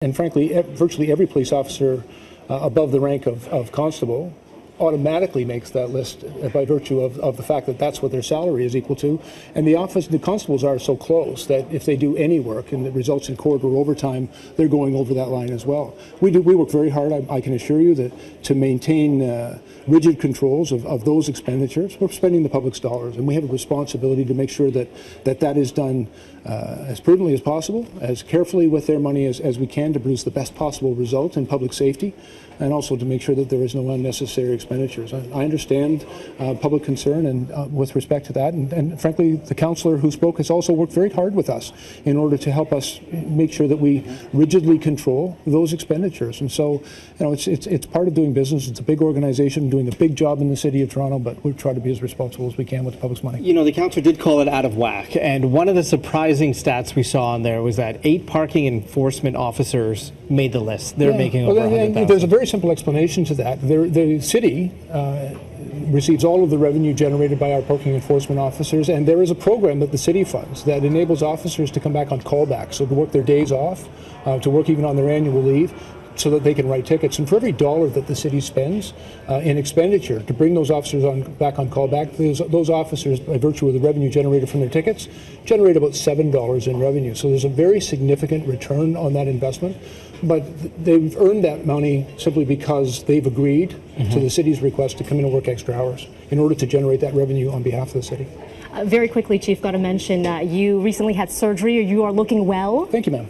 And frankly, virtually every police officer above the rank of constable automatically makes that list by virtue of the fact that that's what their salary is equal to. And the constables are so close that if they do any work and it results in corridor overtime, they're going over that line as well. We work very hard, I can assure you, that to maintain rigid controls of those expenditures. We're spending the public's dollars, and we have a responsibility to make sure that is done as prudently as possible, as carefully with their money as we can, to produce the best possible result in public safety, and also to make sure that there is no unnecessary expenditures. I understand public concern and with respect to that, and frankly, the councillor who spoke has also worked very hard with us in order to help us make sure that we rigidly control those expenditures. And so, it's part of doing business. It's a big organization doing a big job in the City of Toronto, but we try to be as responsible as we can with the public's money. The councillor did call it out of whack, and one of the surprising stats we saw on there was that 8 parking enforcement officers made the list. They're making over 100,000. There's a very simple explanation to that. The city receives all of the revenue generated by our parking enforcement officers, and there is a program that the city funds that enables officers to come back on callback, so to work their days off, to work even on their annual leave, so that they can write tickets. And for every dollar that the city spends in expenditure to bring those officers back on callback, those officers, by virtue of the revenue generated from their tickets, generate about $7 in revenue. So there's a very significant return on that investment. But they've earned that money simply because they've agreed to the city's request to come in and work extra hours in order to generate that revenue on behalf of the city. Very quickly, Chief, got to mention you recently had surgery. You are looking well. Thank you, ma'am.